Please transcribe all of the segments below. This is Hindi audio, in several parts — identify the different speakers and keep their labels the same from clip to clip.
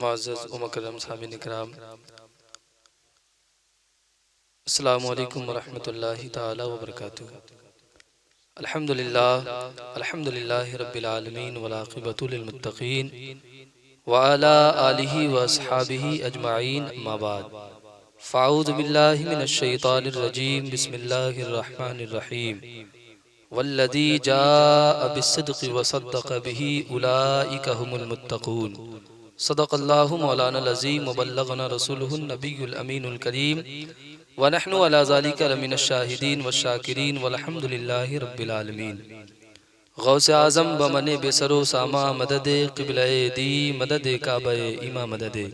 Speaker 1: मुअज़्ज़ज़ व मुकर्रम सामिईन इकराम, अस्सलामु अलैकुम व रहमतुल्लाहि तआला व बरकातुहू। अल्हम्दुलिल्लाहि रब्बिल आलमीन वल आक़िबतु लिल मुत्तक़ीन व अला आलिहि व अस्हाबिहि अजमईन, अम्मा बाद। फ़अऊज़ु बिल्लाहि मिनश शैतानिर रजीम, बिस्मिल्लाहिर रहमानिर रहीम। वल्लज़ी जाअ बिस्सिद्क़ि व सद्दक़ बिही उलाइका हुमुल मुत्तक़ून। सदक़ल्लाहु मौलाना अज़ीम व बल्लगना रसूलुहुन नबियुल अमीनुल करीम व नहनु अला ज़ालिका लमिनश शाहिदीन व शाकिरीन वल्हम्दुलिल्लाहि रब्बिल आलमीन। गौसे आज़म बमने बेसरो सामा मददे क़िबले दी मददे काबे इमा मददे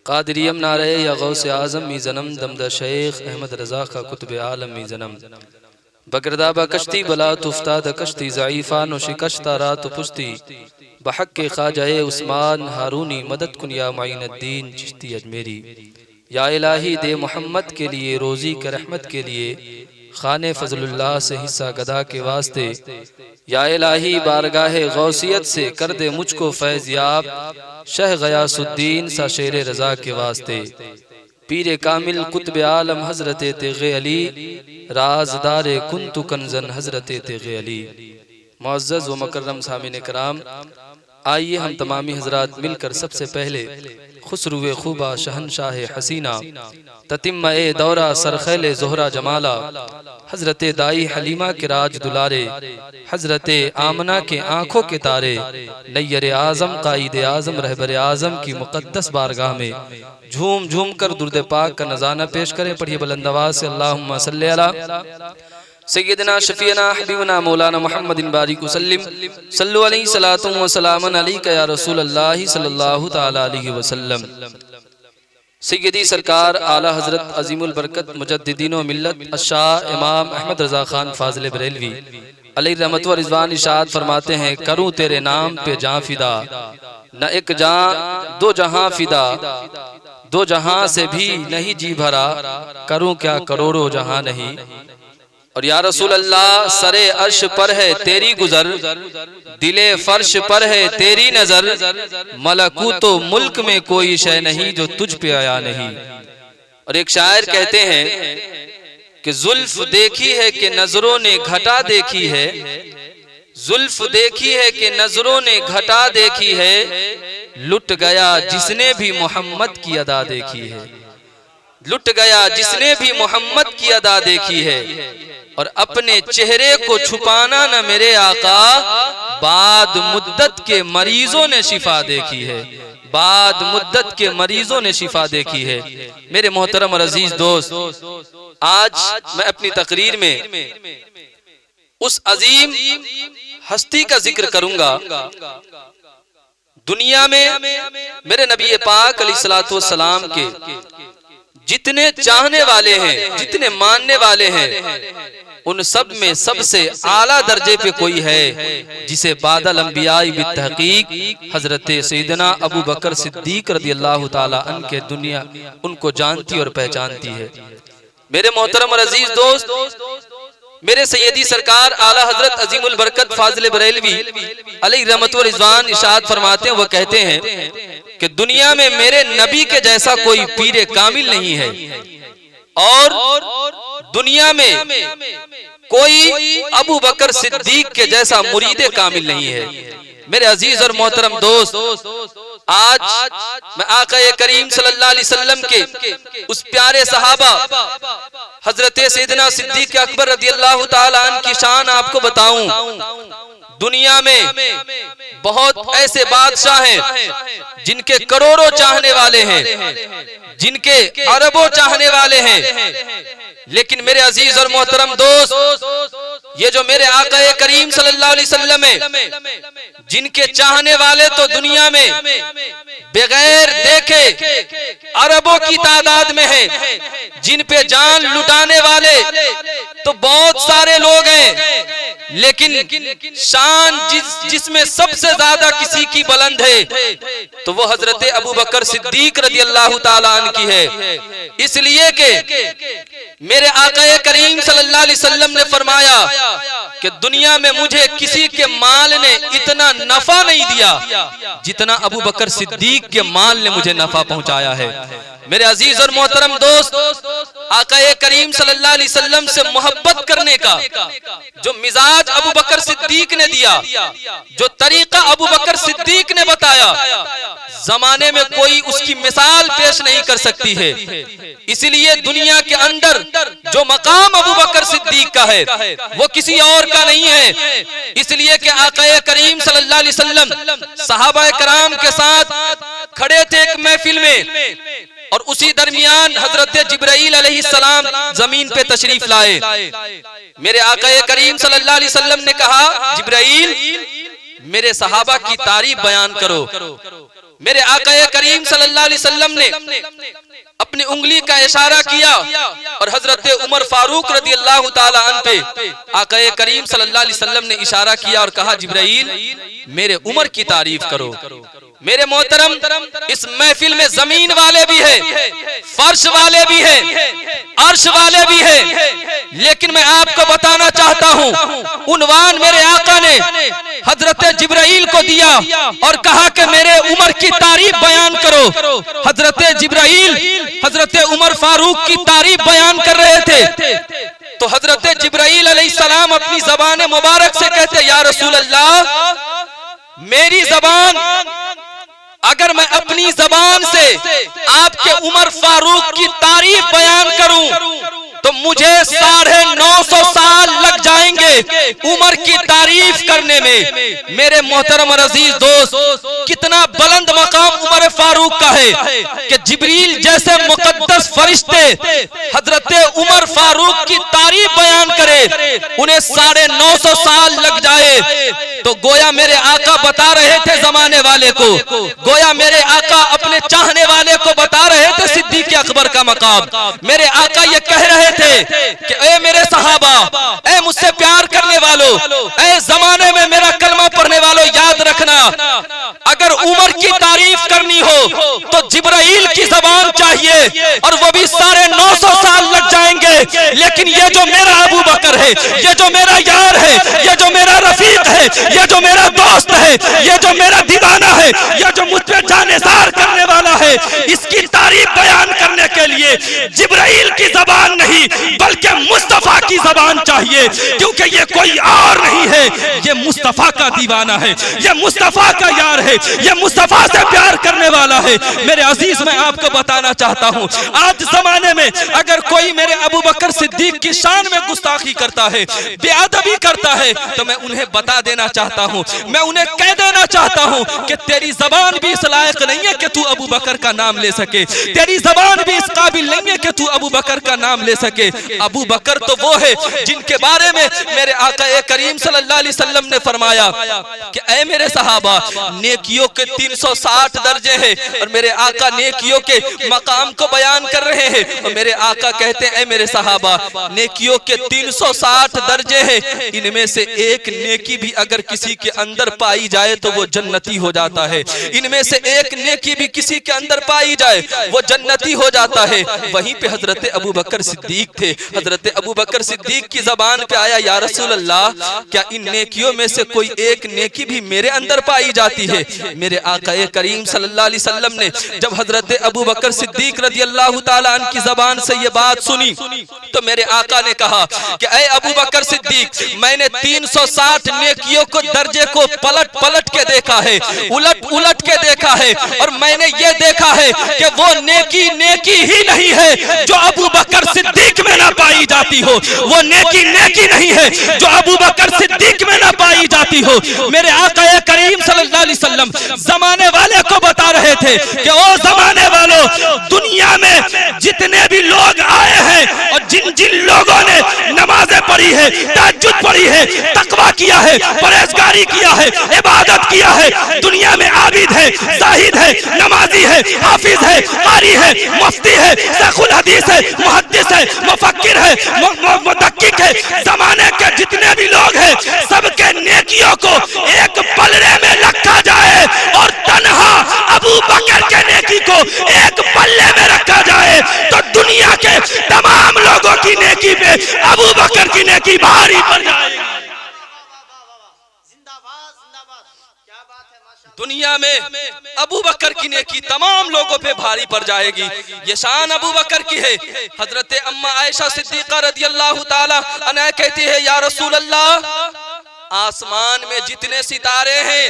Speaker 1: क़ादिरियम नारे या गौसे आज़म मी ज़नम दमद शेख अहमद रज़ा का कुतुब आलम मी ज़नम बकरदा बकश्ती बला तुफ्ता द कश्ती ज़ईफ़ा नो शिकश्ता रात पुश्ती बहक के ख़ाजाए उस्मान हारूनी मदद कुन या माइनुद्दीन चिश्ती अजमेरी। या इलाही दे मोहम्मद के लिए रोज़ी के रहमत के लिए खाने फजलुल्लाह से हिस्सा गदा के वास्ते। या इलाही बारगाहे गौसियत से कर दे मुझको फैज़ याब शह गयासुद्दीन सा शेर रज़ा के वास्ते। पीरे कामिल कुतुब आलम हज़रत तेग़े अली राज़दारे कुन्तु कंज़न हज़रत तेग़े अली। मुअज़्ज़ज़ व मुकर्रम सामिईन इकराम, आइए हम तमामी हज़रात मिलकर सबसे पहले खुसरुए खूबा शहनशाह हसीना ततिम्मे दौरा सरखैले ज़ोहरा जमाला हज़रत दाई हलीमा के राज दुलारे हज़रत आमना के आँखों के तारे नैयर आज़म कायद आज़म रहबर आज़म की मुक़द्दस बारगाह में झूम झूम कर दुर्द पाक का नज़ाना पेश करें। पढ़िए बुलंद आवाज़ से अल्लाहुम्मा सल्ली अला सय्यदना शफीना हबीबना मौलाना मुहम्मदिन बारिक वसल्लिम सल्लु अलैहि सलातु व सलामन अलैका या रसूल अल्लाह सल्लल्लाहु तआला अलैहि वसल्लम। सय्यदी सरकार आला हज़रत अज़ीमुल बरकत मुजद्दिदीन व मिल्लत अशाह इमाम अहमद रज़ा खान फाज़िल बरेलवी अलैहि रहमत व रिज़वान इरशाद फरमाते हैं, करूँ तेरे नाम पे जाँ फिदा न एक जाँ दो जहां फिदा, दो जहां से भी नहीं जी भरा करूँ क्या करोड़ों जहां नहीं। और या रसूल अल्लाह सरे अर्श पर है तेरी गुजर दिले फर्श पर है तेरी नजर मलकूतो मुल्क में कोई शय नहीं जो तुझ पे आया नहीं। और एक शायर कहते हैं कि जुल्फ देखी है कि नजरों ने घटा देखी है, जुल्फ देखी है कि नजरों ने घटा देखी है, लुट गया जिसने भी मोहम्मद की अदा देखी है, लुट गया जिसने भी मोहम्मद की अदा देखी है। और अपने चेहरे को छुपाना न मेरे आका, बाद मुद्दत के मरीजों ने शिफा देखी है, बाद मुद्दत के मरीजों ने शिफा देखी है। मेरे मोहतरम और अजीज दोस्त, आज मैं अपनी तकरीर में उस अजीम हस्ती का जिक्र करूंगा दुनिया में मेरे नबी पाक अलैहिस्सलातु वस्सलाम के जितने चाहने वाले हैं, जितने मानने वाले हैं, उन सब में सबसे आला दर्जे पे कोई है जिसे बादल अंबिया बितहकीक हजरत सैयदना अबू बकर सिद्दीक रदियल्लाहु ताला अन्हु के दुनिया उनको जानती और पहचानती है। मेरे मोहतरम और अजीज दोस्त, मेरे सैयदी सरकार आला हजरत अजीमुल बरकत फाजिल बरेलवी अलैहि रहमत व रिज़वान इरशाद फरमाते हैं, वो कहते हैं कि दुनिया में मेरे नबी के जैसा कोई पीरे कामिल नहीं है और दुनिया में कोई अबू बकर सिद्दीक के जैसा मुरीदे कामिल नहीं है। मेरे अजीज और मोहतरम दोस्त, आज मैं आका करीम सल्लल्लाहु अलैहि वसल्लम के उस प्यारे सहाबा हजरत सैयदना सिद्दीक अकबर रदियल्लाहु ताला अन्हु की शान आपको बताऊं। दुनिया में बहुत ऐसे बादशाह हैं जिनके करोड़ों चाहने वाले हैं, जिनके अरबों चाहने वाले हैं, लेकिन मेरे अजीज और मोहतरम दोस्त, ये जो मेरे आका करीम सल्लल्लाहु अलैहि वसल्लम है, जिनके चाहने वाले तो दुनिया में बगैर देखे अरबों की तादाद में है, जिन पे जान लुटाने वाले तो बहुत सारे लोग हैं, लेकिन शान जिसमें सबसे ज्यादा किसी की बुलंद है तो वो हजरत अबू बकर सिद्दीक रदियल्लाहु ताला अन्हु की है। इसलिए कि मेरे आका करीम सल्लल्लाहु अलैहि वसल्लम ने फरमाया कि दुनिया में मुझे किसी के माल ने इतना नफा नहीं दिया जितना अबू बकर सिद्दीक के माल ने मुझे नफा पहुंचाया है। मेरे अजीज और मोहतरम दोस्त, आकाए करीम सल्लल्लाहु अलैहि वसल्लम से मोहब्बत करने का जो मिजाज अबू बकर सिद्दीक ने दिया, जो तरीका अबू बकर सिद्दीक ने बताया, जमाने में कोई उसकी मिसाल पेश नहीं कर सकती है। इसलिए दुनिया के अंदर जो मकाम अबू बकर सिद्दीक का है वो किसी और का नहीं है। इसलिए कि आकाए करीम सल्लल्लाहु अलैहि वसल्लम सहाबा कराम के साथ खड़े थे एक महफिल में, और उसी दरमियान हजरत जिब्राइल अलैहिस्सलाम जमीन पे तशरीफ लाए। मेरे आकाए करीम सल्लल्लाहु अलैहि वसल्लम ने कहा, जिब्राइल मेरे सहाबा की तारीफ बयान करो। मेरे आकाए करीम सल्लल्लाहु अलैहि वसल्लम ने अपनी उंगली का इशारा किया और हजरत उमर फारूक रदियल्लाहु ताला अन्हु पे आकाए करीम सल्लल्लाहु अलैहि वसल्लम ने इशारा किया और कहा, जिब्राइल मेरे उमर की तारीफ करो। मेरे मोहतरम, इस महफिल में जमीन वाले भी हैं, फर्श वाले भी हैं, अर्श वाले भी हैं, लेकिन मैं आपको बताना चाहता हूं, उन्वान मेरे आका ने हजरत जिब्राइल को दिया और कहा कि मेरे उमर की तारीफ बयान करो। हजरत जिब्राइल हजरत उमर फारूक की तारीफ बयान कर रहे थे, तो हजरत जिब्राइल अलैहिस्सलाम अपनी जबान मुबारक से कहते, या रसूल अल्लाह, मेरी जबान, अगर मैं अपनी जबान से आपके उमर फारूक की तारीफ बयान करूं तो मुझे 950 साल लग जाएंगे उमर की तारीफ करने में। मेरे मोहतरम और अजीज दोस्त, कितना बुलंद मकाम उमर फारूक का है कि जिब्रील जैसे मुकद्दस फरिश्ते हजरत उमर फारूक की तारीफ बयान करे, उन्हें 950 साल लग जाए। तो गोया मेरे आका बता रहे थे जमाने वाले को, गोया मेरे आका अपने चाहने वाले को बता रहे थे सिद्दीक अकबर का मकाम। मेरे आका ये कह रहे थे कि ए मेरे सहाबा, ए मुझसे प्यार करने वालों, ए जमाने में मेरा कलमा पढ़ने वालों, याद रखना, अगर उमर की तारीफ करनी हो तो जिब्राइल की जबान चाहिए और वो भी 950 साल लग जाएंगे। लेकिन ये जो मेरा अबू बकर है, ये जो मेरा यार है, ये जो मेरा रफीक है, ये जो मेरा दोस्त है, ये जो मेरा दीवाना है, ये जो मुझ पे जानेसार करने वाला है, इसकी तारीफ बयान करने के लिए जिब्राइल की जबान नहीं बल्कि मुस्तफा की जबान चाहिए, क्योंकि ये कोई और नहीं है, ये मुस्तफा का दीवाना है, ये मुस्तफा का यार है, ये मुस्तफा से प्यार करने वाला है। मेरे अजीज, मैं आपको बताना चाहता हूं, आज जमाने में अगर कोई मेरे अबू बकर सिद्दीक की शान में गुस्ताखी करता है, बेअदबी करता है, तो मैं उन्हें बता देना चाहता हूं, मैं उन्हें कह देना चाहता हूं कि तेरी जबान भी इस लायक नहीं है कि तू अबू बकर का नाम ले सके, तेरी जबान भी इस काबिल नहीं है कि तू अबू बकर का नाम ले सके। अबू बकर तो वो है जिनके बारे में मेरे आका करीम सल्लल्लाहु अलैहि वसल्लम ने फरमाया कि ऐ मेरे सहाबा, नेकियों के 360 दर्जे हैं, और मेरे आका नेकियों के मकाम को बयान कर रहे हैं, और मेरे आका कहते हैं ऐ मेरे सहाबा, नेकियों के 360 दर्जे हैं, इनमें से एक नेकी भी अगर किसी के अंदर पाई जाए तो वो जन्नती हो जाता है, इनमें से एक नेकी भी किसी के अंदर पाई जाए वो जन्नती हो जाता है। वहीं पे हजरत अबू बकर सिद्दीक थे, हजरत अबू बकर सिद्दीक की जबान पे आया, या रसूल अल्लाह, क्या इन नेकियों में से कोई एक नेकी भी मेरे अंदर पाई जाती है? मेरे आका करीम सल्लल्लाहु अलैहि वसल्लम ने जब हजरत अबू बकर सिद्दीक रदियल्लाहु ताला अन्हु की जबान से ये बात सुनी तो मेरे आका ने कहा कि ऐ अबू बकर सिद्दीक, मैंने 360 नेकियों को दर्जे को पलट पलट के देखा है, उलट उलट के देखा है, और मैंने ये देखा है कि वो नेकी नेकी ही नहीं है जो अबू बकर सिद्दीक में ना पाई जाती हो, वो नेकी नेकी नहीं है जो अबू बकर सिद्दीक में ना पाई जाती हो। मेरे आका करीम सल्लल्लाहु अलैहि वसल्लम जमाने वाले को बता रहे थे कि ओ जमाने वालों, दुनिया में जितने भी लोग आए हैं और जिन जिन लोगों ने नमाजें पढ़ी है, तहज्जुद पढ़ी है, तकवा किया है, परहेजगारी किया है, इबादत किया है, दुनिया में आबिद है, जाहिद है, नमाजी है, हाफिज है, कारी है, मुफ्ती है, शेखुल हदीस है, मुहद्दिस है, मुफक्किर है, मुदक्किक है, जमाने के जितने भी लोग हैं सबके नेकियों को एक पलड़े में रखा जाए और तन्हा अबू बकर के नेकी को एक पल्ले में रखा जाए तो दुनिया के तमाम लोगों की नेकी पे अबू बकर की नेकी भारी पड़ जाएगी।
Speaker 2: दुनिया में अबू बकर की नेकी तमाम लोगों पे भारी पड़ जाएगी। ये शान अबू बकर की है। हजरत अम्मा आयशा सिद्दीका रदियल्लाहु ताला अन्हा कहती है, या रसूल अल्लाह, आसमान में जितने सितारे हैं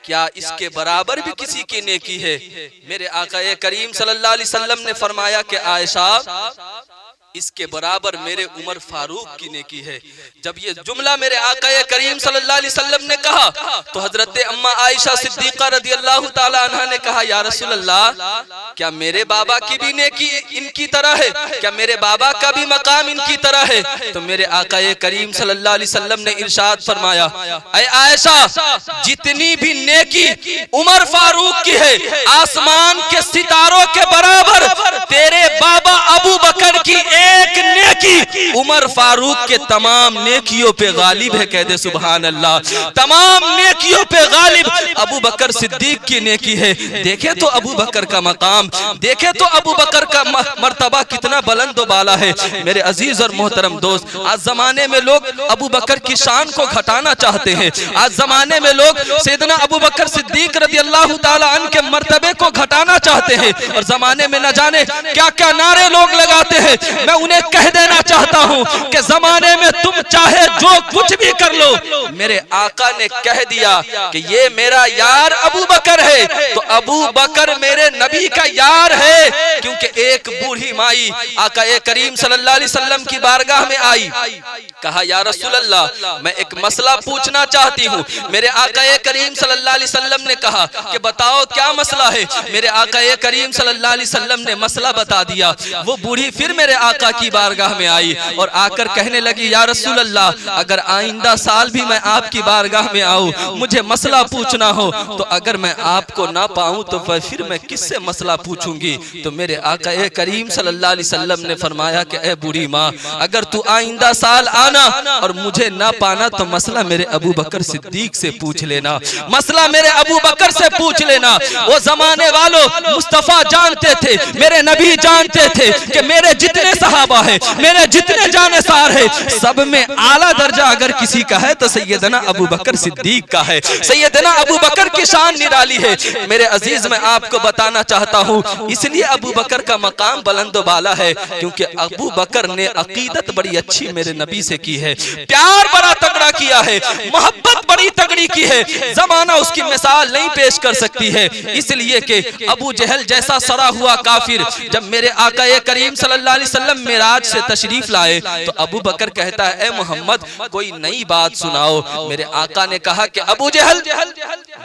Speaker 2: क्या इसके बराबर भी किसी की नेकी है? मेरे आका करीम सल्लल्लाहु अलैहि वसल्लम ने फरमाया कि आयशा, इसके बराबर मेरे उमर फारूक की नेकी है। जब ये जुमला मेरे आका करीम सल्लल्लाहु अलैहि वसल्लम ने कहा तो हजरत अम्मा आयशा सिद्दीका रदियल्लाहु ताला अन्हा ने कहा, या रसूल अल्लाह, क्या मेरे बाबा की भी नेकी इनकी तरह है? क्या मेरे बाबा का भी मकाम इनकी तरह है? तो मेरे आका करीम सल्लल्लाहु अलैहि वसल्लम ने इरशाद फरमाया, ऐ आयशा, जितनी भी नेकी उमर फारूक की है, आसमान के सितारों के बराबर तेरे बाबा अबू बकर की एक नेकी उमर फारूक के तमाम नेकियों पे गालिब है। कह दे सुभान अल्लाह। तमाम नेकियों पे गालिब अबू बकर सिद्दीक की नेकी है। देखे तो अबू बकर का मकाम, देखे तो अबू बकर का मर्तबा कितना बुलंद बाला है। मेरे अजीज और मोहतरम दोस्त, आज जमाने में लोग अबू बकर की शान को घटाना चाहते हैं। आज जमाने में लोग सैयदना अबू बकर सिद्दीक रदियल्लाहु ताला अन्हु के मर्तबे को घटाना चाहते हैं और जमाने में न जाने क्या क्या नारे लोग लगाते हैं। मैं उन्हें कह देना चाहता हूं कि जमाने में तुम चाहे जो कुछ भी कर लो, मेरे आका ने कह दिया कि ये मेरा यार अबू बकर है, तो अबू बकर मेरे नबी का यार है। क्योंकि एक बूढ़ी माई आका करीम सल्लल्लाहु अलैहि वसल्लम की बारगाह में आई, कहा, या रसूल अल्लाह, मैं एक मसला पूछना चाहती हूँ। मेरे आका करीम सल्लल्लाहु अलैहि वसल्लम ने कहा कि बताओ क्या मसला है। मेरे आका करीम सल्लल्लाहु अलैहि वसल्लम ने मसला बता दिया। वो बूढ़ी फिर मेरे आका की बारगाह में आई और आकर कहने लगी, या रसूल अल्लाह, अगर आइंदा साल भी मैं आपकी बारगाह में आऊं, मुझे मसला पूछना हो, तो अगर मैं आपको ना पाऊं तो फिर मैं किससे मसला पूछूंगी? तो मेरे आका करीम सल्लल्लाहु अलैहि वसल्लम ने फरमाया कि ए बूढ़ी माँ, अगर तू आइंदा साल आना और मुझे ना पाना तो मसला मेरे अबू बकर सिद्दीक से पूछ लेना, मसला मेरे अबू बकर से पूछ लेना। वो जमाने वालों मुस्तफा जानते थे, मेरे नबी जानते थे कि मेरे जितने सहाबा है, मेरे जितने जानेसार है, सब में आला दर्जा अगर किसी का है तो सैयदना अबू बकर सिद्दीक का है। सैयदना अबू बकर की शान निराली है। मेरे अजीज, मैं आपको बताना चाहता हूँ, इसलिए अबू बकर का मकाम बुलंद बाला है क्योंकि अबू बकर ने अकीदत बड़ी अच्छी मेरे नबी से की है, प्यार बड़ा तगड़ा किया है, मोहब्बत बड़ी तगड़ी की है। जमाना उसकी मिसाल नहीं पेश कर सकती है। इसलिए कि अबू जहल जैसा सड़ा हुआ काफिर जब मेरे आका करीम सल्लल्लाहु अलैहि वसल्लम मेराज से तशरीफ लाए तो अबू बकर कहता है, ए मोहम्मद, कोई नई बात सुनाओ। मेरे आका ने कहा कि अबू जहल,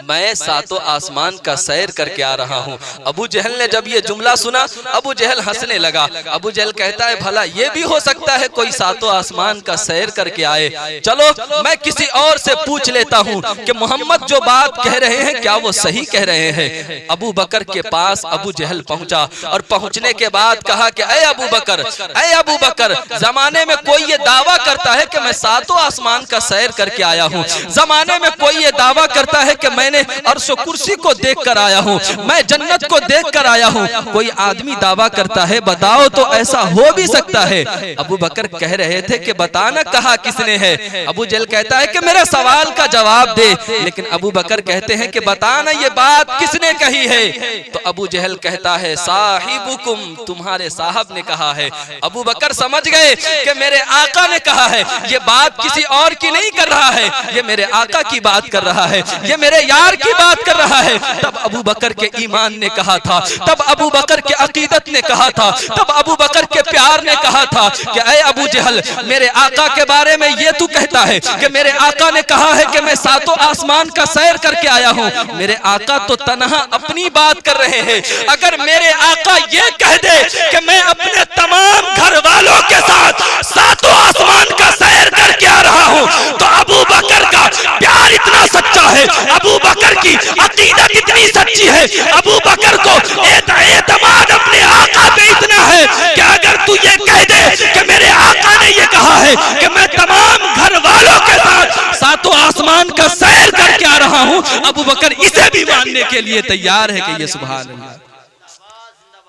Speaker 2: मैं सातों आसमान का सैर करके आ रहा हूँ। अबू जहल ने जब ये जुमला सुना, अबू जहल हंसने लगा। अबू जहल कहता है, भला ये भी हो सकता है कोई सातों आसमान का सैर करके आए? चलो मैं किसी और से पूछ लेता हूँ कि मोहम्मद जो बात कह रहे हैं क्या वो सही कह रहे हैं? अबू बकर के पास अबू जहल पहुंचा और पहुंचने के बाद कहा कि ऐ अबू बकर, ऐ अबू बकर, जमाने में कोई ये दावा करता है कि मैं सातों आसमान का सैर करके आया हूँ, जमाने में कोई ये दावा करता है कि मैंने अर्श व कुर्सी को देख कर आया हूँ, मैं जन्नत को देख कर आया हूँ। कोई आदमी दावा करता है, बताओ तो ऐसा हो भी सकता है? अबू बकर कह रहे थे कि बताना कहा किसने है? अबू जहल कहता है कि मेरे सवाल का जवाब दे। लेकिन अबू बकर कहते हैं कि बताना ये बात किसने कही है? तो अबू जहल कहता है, साहिबुकुम, तुम्हारे साहब ने कहा है। अबू बकर समझ गए कि मेरे आका ने कहा है, ये बात किसी और की नहीं कर रहा है, ये मेरे आका की बात कर रहा है, ये मेरे यार की बात कर रहा है। तब अबू बकर के ईमान ने कहा था, तब अबू बकर के अकीदत ने कहा था, तब अबू बकर के प्यार ने कहा था कि ऐ अबू जहल, मेरे आका के बारे में ये तू कहता है कि मेरे आका ने कहा है कि मैं सातों आसमान का सैर करके आया हूँ। मेरे आका तो तन्हा अपनी बात कर रहे हैं। अगर मेरे आका ये कह दे कि मैं अपने तमाम घर वालों के साथ सातों आसमान का सैर करके आ रहा हूँ, तो अबू बकर का प्यार इतना सच्चा है, अबू बकर की अकीदत इतनी सच्ची है, अबू बकर को एतमाद अपने आका पे इतना है कि अगर तू ये कह दे कि मेरे आका ने ये कहा है कि मैं तमाम घर वालों के साथ सातों आसमान का सैर करके आ रहा हूँ, अबू बकर इसे भी मानने के लिए तैयार है कि ये सुभान अल्लाह।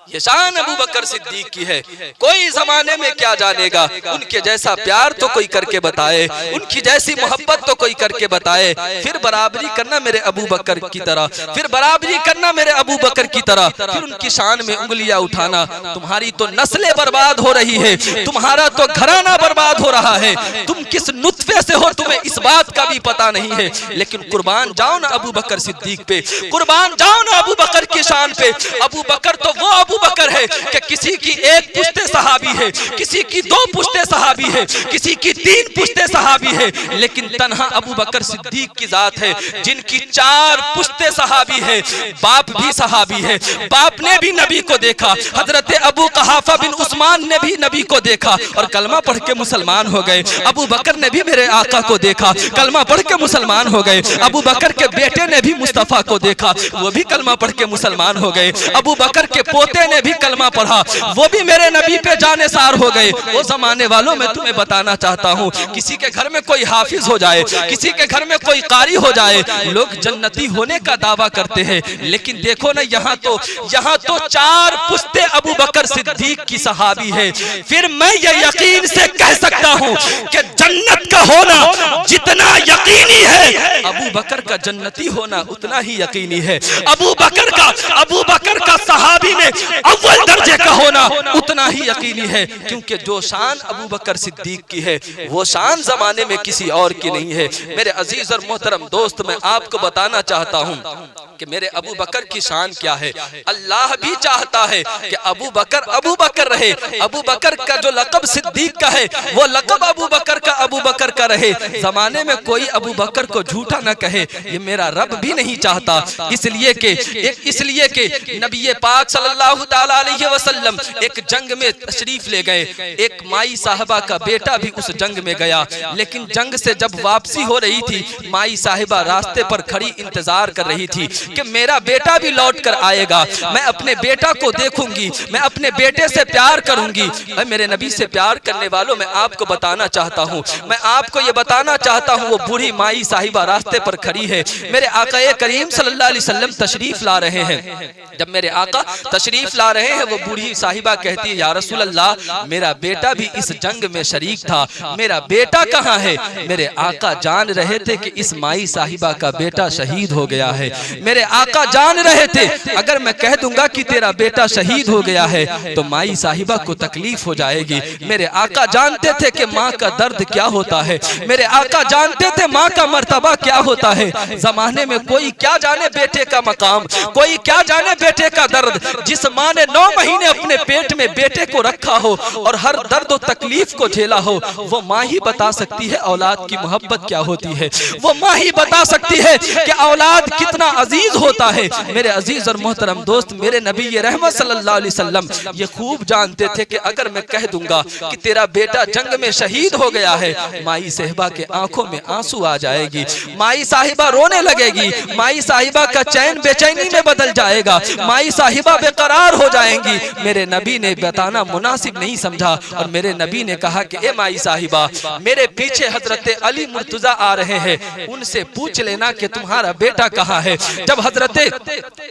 Speaker 2: ये शान अबू बकर सिद्दीक की है। कोई जमाने में क्या जानेगा, उनके जैसा प्यार तो कोई करके बताए, उनकी जैसी मोहब्बत तो कोई करके बताए। फिर बराबरी करना मेरे अबू बकर की तरह, फिर बराबरी करना मेरे अबू बकर की तरह, फिर उनकी शान में उंगलियां उठाना। तुम्हारी तो नस्लें बर्बाद हो रही है, तुम्हारा तो घराना बर्बाद हो रहा है। तुम किस नुत्फे से हो तुम्हें इस बात का भी पता नहीं है, लेकिन कुर्बान जाओ ना अबू बकर सिद्दीक पे, कुर्बान जाओ ना अबू बकर की शान पे। अबू बकर तो वो अबू बकर है कि किसी की एक पुश्ते सहाबी है, किसी की दो पुश्ते सहाबी है, किसी की तीन पुश्ते सहाबी है, लेकिन तन्हा अबू बकर सिद्दीक की जात है जिनकी चार पुश्ते सहाबी है। बाप भी सहाबी है, बाप ने भी नबी को देखा, हजरत अबू कहाफा बिन उस्मान ने भी नबी को देखा और कलमा पढ़ के मुसलमान हो गए। अबू बकर ने भी मेरे आका को देखा, कलमा पढ़ के मुसलमान हो गए। अबू बकर के बेटे ने भी मुस्तफा को देखा, वो भी कलमा पढ़ के मुसलमान हो गए। अबू बकर के पोते ने भी कलमा पढ़ा, वो भी मेरे नबी पे जानेसार हो गए। वो जमाने वालों मैं तुम्हें बताना चाहता हूँ, किसी के घर में कोई हाफिज हो जाए, किसी के घर में कोई कारी हो जाए, लोग जन्नती होने का दावा करते हैं, लेकिन देखो ना यहाँ तो चार पुश्ते अबू बकर सिद्दीक की सहाबी है। फिर मैं ये यकीन से कह सकता हूँ कि जन्नत का होना जितना यकीनी है, अबू बकर का जन्नती होना उतना ही यकीनी है। अबू बकर का सहाबी में अव्वल दर्जे का होना उतना ही यकीनी है, क्योंकि जो शान अबू बकर सिद्दीक की है वो शान जमाने में किसी और की नहीं है। मेरे अजीज और मोहतरम दोस्त, मैं आपको बताना चाहता हूँ कि मेरे अबू बकर की शान क्या है। अल्लाह भी चाहता है कि अबू बकर रहे। अबू बकर का जो लक़ब सिद्दीक का है वो लक़ब अबू बकर का रहे। जमाने में कोई अबू बकर को झूठा न कहे, ये मेरा रब भी नहीं चाहता। इसलिए कि नबी पाक सल्लल्लाहु ताला अलैहि वसल्लम एक जंग में तशरीफ ले गए। एक माई साहिबा का बेटा भी उस जंग में गया, लेकिन जंग से जब वापसी हो रही थी, माई साहिबा रास्ते पर खड़ी इंतजार कर रही थी कि मेरा बेटा भी लौट कर आएगा, मैं अपने बेटा को देखूंगी, मैं अपने बेटे से प्यार करूंगी। मेरे नबी से प्यार करने वालों, मैं आपको बताना चाहता हूँ, मैं आपको ये बताना चाहता हूँ, वो बूढ़ी माई साहिबा रास्ते पर खड़ी है। मेरे आका करीम सल्लल्लाहु अलैहि वसल्लम तशरीफ ला रहे हैं। जब मेरे आका तशरीफ ला रहे हैं, वो बूढ़ी साहिबा कहती है, या रसूल अल्लाह, मेरा बेटा भी इस जंग में शरीक था, मेरा बेटा कहाँ है? मेरे आका जान रहे थे कि इस माई साहिबा का बेटा शहीद हो गया है। मेरे आका जान रहे थे अगर मैं कह दूंगा कि तेरा बेटा शहीद हो गया है तो माई साहिबा को तकलीफ हो जाएगी। मेरे आका जानते थे कि माँ का दर्द क्या होता है, मेरे आका जानते थे माँ का मर्तबा क्या होता है। जमाने में कोई क्या जाने बेटे का मकाम, कोई क्या जाने बेटे का दर्द। जिस माँ ने 9 महीने अपने पेट में बेटे को रखा हो और हर दर्द और तकलीफ को झेला हो, वो माँ ही बता सकती है औलाद की मोहब्बत क्या होती है। वो माँ ही बता सकती है कि औलाद कितना अजीज होता है। मेरे अजीज और मोहतरम दोस्त, मेरे नबी रहमत सल्लल्लाहु अलैहि वसल्लम ये खूब जानते थे कि अगर मैं कह दूंगा कि तेरा बेटा जंग में शहीद हो गया है, माई साहिबा के आंखों में आंसू आ जाएगी, माई साहिबा रोने लगेगी, माई साहिबा का चैन बेचैनी में बदल जाएगा, माई साहिबा बेकरार हो जाएंगी। मेरे नबी ने बताना मुनासिब नहीं समझा और मेरे नबी ने कहा कि ए माई साहिबा, मेरे पीछे हजरत अली मुर्तजा आ रहे हैं, उनसे पूछ लेना कि तुम्हारा बेटा कहाँ है। जब हजरत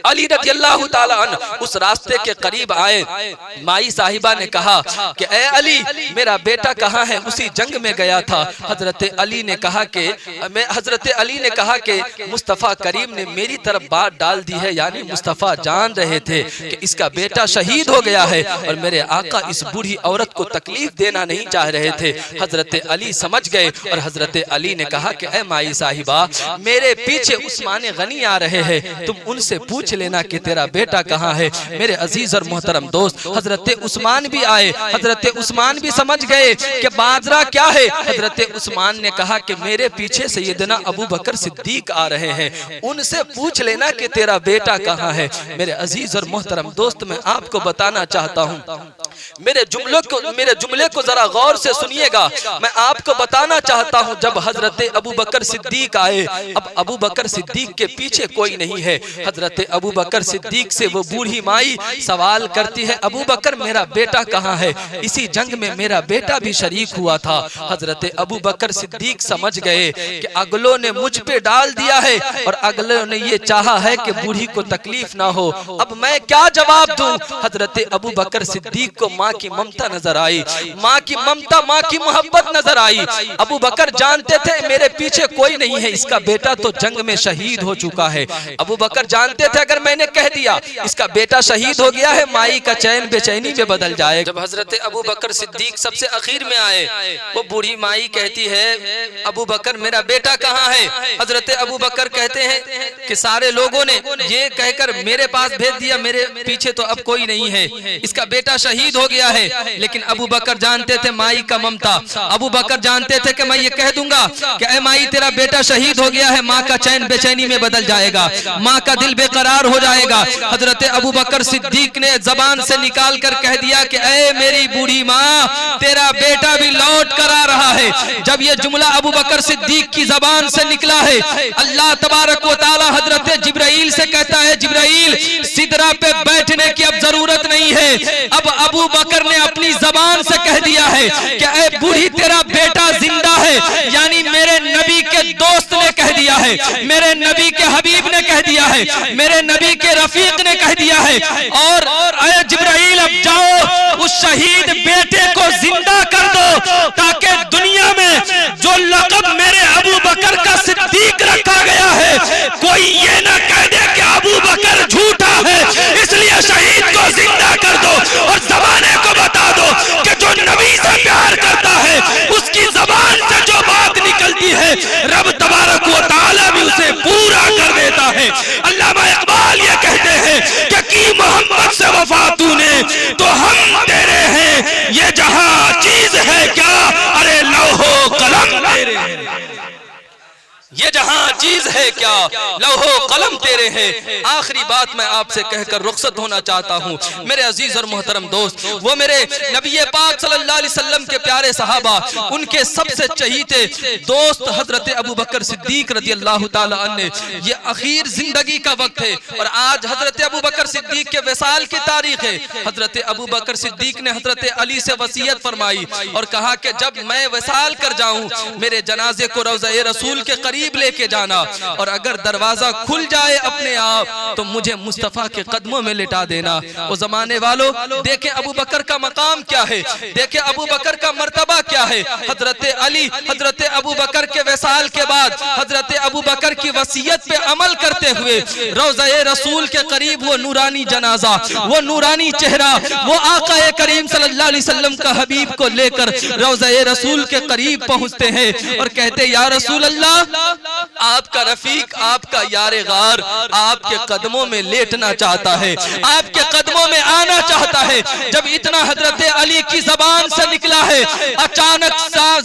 Speaker 2: अली रज़ियल्लाहु ताला अन्हु उस रास्ते के करीब आए, माई साहिबा ने कहा कि ए अली, मेरा बेटा कहाँ है? उसी जंग में गया था। हजरत अली ने कहा कि मुस्तफ़ा करीम ने मेरी तरफ बात डाल दी है, यानी मुस्तफ़ा जान रहे थे कि इसका बेटा शहीद हो गया है और मेरे आका इस बूढ़ी औरत को तकलीफ देना नहीं चाह रहे थे। हजरत अली समझ गए और हजरत अली ने कहा कि ए माई साहिबा, मेरे पीछे उस्मान गनी आ रहे हैं, तुम उनसे पूछ लेना कि तेरा बेटा कहाँ है। मेरे अजीज और मोहतरम दोस्त, हजरत उस्मान भी आए, हजरत उस्मान भी समझ गए कि बाजरा क्या है। हजरत उस्मान ने कहा कि मेरे पीछे सैयदना अबू बकर सिद्दीक आ रहे हैं, उनसे पूछ लेना कि तेरा बेटा कहाँ है। मेरे अजीज और मोहतरम दोस्त, मैं आपको बताना चाहता हूँ मेरे जुमले को जरा गौर से सुनिएगा। मैं आपको बताना चाहता हूं, जब हजरत अबू बकर सिद्दीक आए, अब अबू बकर सिद्दीक के पीछे कोई नहीं है। हजरत अबू बकर सिद्दीक से वो बूढ़ी माई सवाल करती है, अबू बकर मेरा बेटा कहाँ है? इसी जंग में मेरा बेटा भी शरीक हुआ था। हजरत अबू बकर सिद्दीक समझ गए कि अगलों ने मुझ पे डाल दिया है और अगलों ने ये चाहा है कि बूढ़ी को तकलीफ ना हो। अब मैं क्या जवाब दूं? हजरत अबू बकर सिद्दीक को माँ की ममता नजर आई, माँ की ममता, माँ की मोहब्बत नजर आई। अबू बकर जानते थे मेरे पीछे कोई नहीं है, इसका बेटा तो जंग में शहीद हो चुका है। अबू बकर जानते थे अगर मैंने कह दिया इसका बेटा शहीद हो गया है, माई का चैन बेचैनी में बदल जाए। जब हजरत अबू बकर सिद्दीक सबसे आखिर में आए, वो बूढ़ी माई कहती है, अबू बकर मेरा बेटा कहाँ है? हजरत अबू बकर कहते हैं कि सारे लोगों ने ये कहकर मेरे पास भेज दिया, मेरे पीछे तो अब कोई नहीं है, इसका बेटा शहीद हो गया है। लेकिन अबू बकर जानते थे माई का ममता, अबू बकर जानते थे कि मैं ये कह दूंगा कि ऐ माई तेरा बेटा शहीद हो गया है, माँ का चैन बेचैनी में बदल जाएगा, माँ का दिल बेकरार हो जाएगा। हजरत अबू बकर सिद्दीक ने जबान से निकाल कर कह दिया कि ऐ मेरी बूढ़ी माँ तेरा बेटा भी लौट कर आ रहा है। जब ये जुमला अबू बकर सिद्दीक की जबान से निकला है, अल्लाह तबारक व तआला हजरत जिब्राइल से कहता है, जिब्राइल सिदरा पे बैठने की अब जरूरत नहीं है। अब अबू बकर ने अपनी जबान से कह दिया है कि ऐ बूढ़ी तेरा बेटा जिंदा है, यानी मेरे नबी के दोस्त ने कह दिया है, मेरे नबी के हबीब ने कह दिया है, मेरे नबी के रफीक ने कह दिया है। और ऐ जिब्राइल अब जाओ उस शहीद बेटे को जिंदा कर दो, ताकि दुनिया में जो लक़ब मेरे अबू बकर का सिद्दीक रखा गया है, कोई ये ना कह दे कि अबू बकर झूठा है, इसलिए शहीद को जिंदा कर दो और ज़माने को बता दो कि जो नबी से प्यार करता है उसकी ज़बान से जो बात निकलती है रब तबारक व तआला भी उसे पूरा कर देता है। अल्लामा इकबाल ये कहते हैं कि मोहम्मद से वफा तूने तो हम तेरे हैं, ये जहां चीज है क्या, अरे लौहो कलम तेरे हैं, ये जहां चीज है क्या, लौहो कलम तेरे हैं। आखिरी बात मैं आपसे कहकर रुखसत होना चाहता हूँ मेरे अजीज और मोहतरम दोस्त, वो मेरे नबी पाक सल्लल्लाहु अलैहि वसल्लम के प्यारे सहाबा, उनके सबसे चहीते दोस्त हजरत अबू बकर सिद्दीक रज़ी अल्लाह ताला अन्हु, ये आखिर जिंदगी का वक्त है और आज हजरत अबू बकर सिद्दीक के विसाल की तारीख है। हजरत अबू बकर सिद्दीक ने हजरत अली से वसीयत फरमाई और कहा कि जब मैं विसाल कर जाऊं मेरे जनाजे को रौज़ा-ए रसूल के करीब लेके जाना, और अगर दरवाजा खुल जाए अपने आप तो मुझे मुस्तफा के कदमों में लिटा देना। वो जमाने वालों देखें अबू बकर का मकाम क्या है, देखें अबू बकर का मर्तबा क्या है। हजरत अली हजरत अबू बकर के विसाल के बाद हजरत अबू बकर की वसीयत पे अमल करते हुए रौज़ा-ए रसूल के करीब वो नूरानी जनाजा, वो नूरानी चेहरा, वो आका करीम सल्लल्लाहु अलैहि वसल्लम का हबीब को लेकर रौज़ा-ए रसूल के करीब पहुंचते हैं और कहते या रसूल अल्लाह, आपका रफीक, आपका यारे गार आपके कदमों में लेटना चाहता है, आपके कदमों में आना चाहता है। जब इतना हजरत अली की जबान से निकला है, अचानक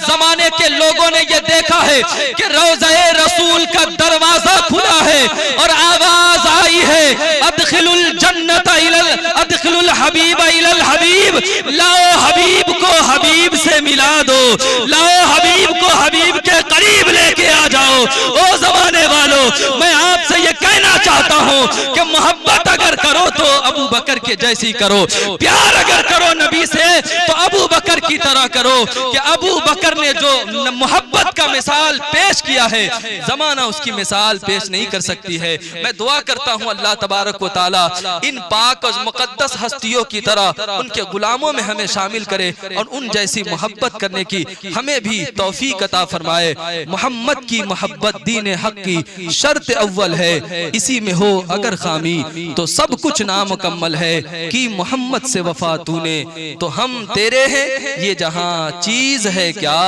Speaker 2: जमाने के लोगों ने यह देखा है कि रौज़ा-ए रसूल का दरवाजा खुला है और आवाज आई है, अदखिलुल जन्नत इलल अदखिलुल हबीब इलल हबीब, लाओ हबीब को हबीब से मिला दो, लाओ हबीब को हबीब के करीब लेके आ जाओ। ओ जमाने वालों, मैं आपसे ये कहना चाहता हूँ कि मोहब्बत अगर करो तो अबू बकर के जैसी करो, प्यार अगर करो नबी से तो अबू बकर की तरह करो। कि अबू बकर ने जो मोहब्बत का मिसाल पेश किया है, जमाना उसकी मिसाल पेश नहीं कर सकती है। मैं दुआ करता हूँ अल्लाह तबारक व तआला इन पाक और मुकद्दस हस्तियों की तरह उनके गुलामों में हमें शामिल करे और उन जैसी मोहब्बत करने की हमें भी तौफीक अता फरमाए। मोहम्मद की मोहब्बत दीन हक की शर्त अव्वल है, इसी में हो अगर खामी तो सब कुछ नामुकम्मल है। कि मोहम्मद से वफा तूने तो हम तेरे हैं, ये जहां चीज है क्या,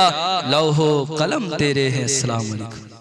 Speaker 2: लौहो कलम तेरे हैं। अस्सलाम वालेकुम।